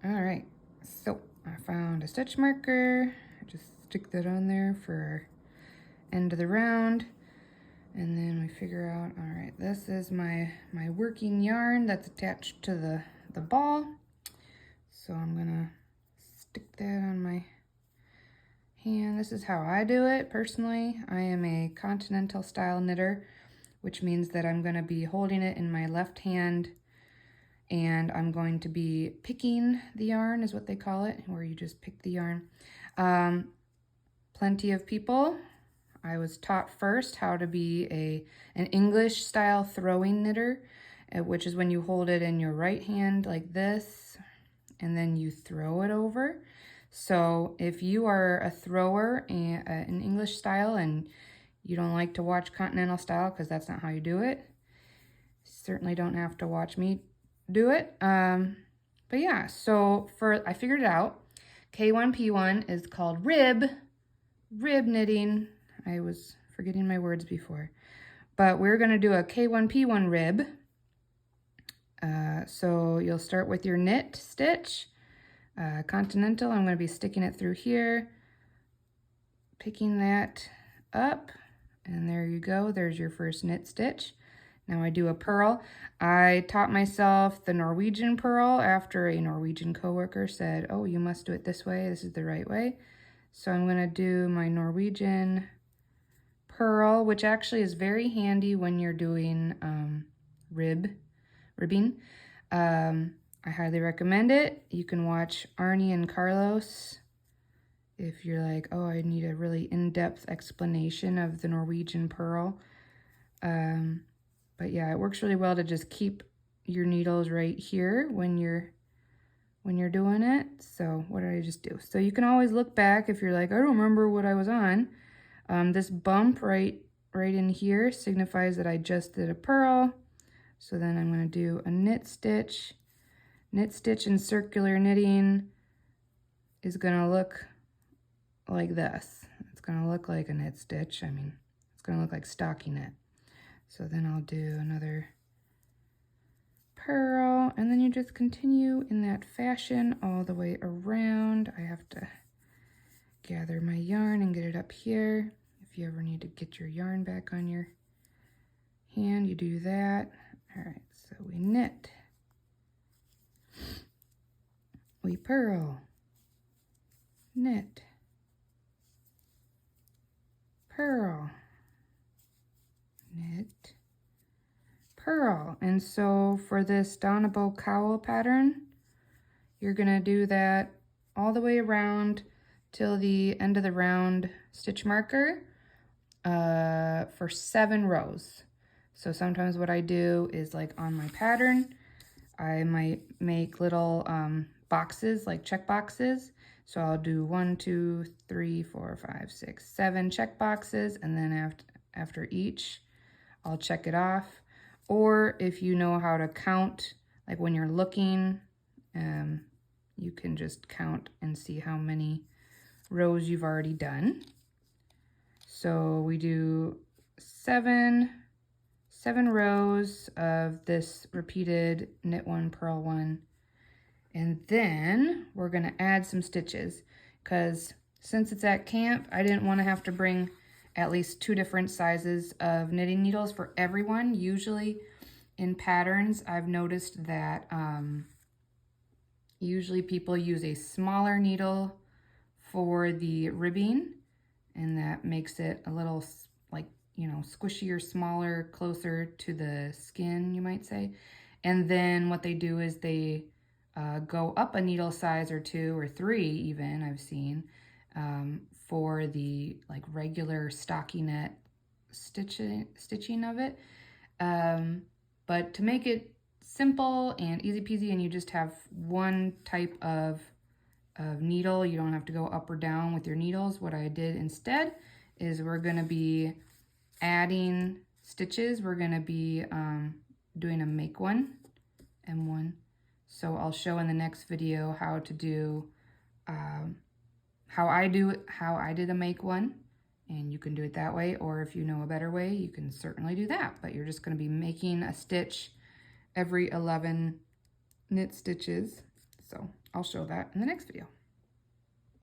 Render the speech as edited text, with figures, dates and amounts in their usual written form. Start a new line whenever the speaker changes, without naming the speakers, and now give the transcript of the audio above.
All right, so I found a stitch marker. I just stick that on there for end of the round. And then we figure out, all right, this is my working yarn that's attached to the ball. So I'm gonna stick that on my hand. This is how I do it personally. I am a continental style knitter, which means that I'm gonna be holding it in my left hand and I'm going to be picking the yarn is what they call it, where you just pick the yarn. Plenty of people. I was taught first how to be an English style throwing knitter, which is when you hold it in your right hand like this, and then you throw it over. So if you are a thrower in English style and you don't like to watch continental style, because that's not how you do it, certainly don't have to watch me do it. But yeah, so I figured it out. K1P1 is called rib knitting. I was forgetting my words before, but we're gonna do a K1P1 rib. So you'll start with your knit stitch, continental. I'm gonna be sticking it through here, picking that up, and there you go. There's your first knit stitch. Now I do a purl. I taught myself the Norwegian purl after a Norwegian coworker said, oh, you must do it this way. This is the right way. So I'm gonna do my Norwegian purl, which actually is very handy when you're doing ribbing. I highly recommend it. You can watch Arnie and Carlos if you're like, oh, I need a really in-depth explanation of the Norwegian purl. But yeah, it works really well to just keep your needles right here when you're doing it. So what did I just do? So you can always look back if you're like, I don't remember what I was on. This bump right in here signifies that I just did a purl. So then I'm going to do a knit stitch. Knit stitch in circular knitting is going to look like this. It's going to look like a knit stitch. I mean, it's going to look like stocking knit. So then I'll do another purl, and then you just continue in that fashion all the way around. I have to gather my yarn and get it up here. If you ever need to get your yarn back on your hand, you do that. All right, so we knit, we purl, knit, purl, knit, purl. And so for this Danebod Cowl pattern, you're gonna do that all the way around till the end of the round stitch marker for 7 rows. So sometimes what I do is, like on my pattern, I might make little boxes, like check boxes. So I'll do 1, 2, 3, 4, 5, 6, 7 check boxes, and then after each, I'll check it off. Or if you know how to count, like when you're looking, you can just count and see how many rows you've already done. So we do 7 rows of this repeated knit 1, purl 1, and then we're gonna add some stitches, because since it's at camp, I didn't want to have to bring at least 2 different sizes of knitting needles for everyone. Usually in patterns, I've noticed that usually people use a smaller needle for the ribbing, and that makes it a little, like, you know, squishier, smaller, closer to the skin, you might say. And then what they do is they go up a needle size or 2 or 3 even, I've seen, for the like regular stockinette stitching of it. But to make it simple and easy peasy, and you just have one type of needle, you don't have to go up or down with your needles. What I did instead is we're going to be adding stitches. We're going to be doing a make one M1. So I'll show in the next video how to do how I did a make one, and you can do it that way, or if you know a better way, you can certainly do that. But you're just going to be making a stitch every 11 knit stitches. So I'll show that in the next video.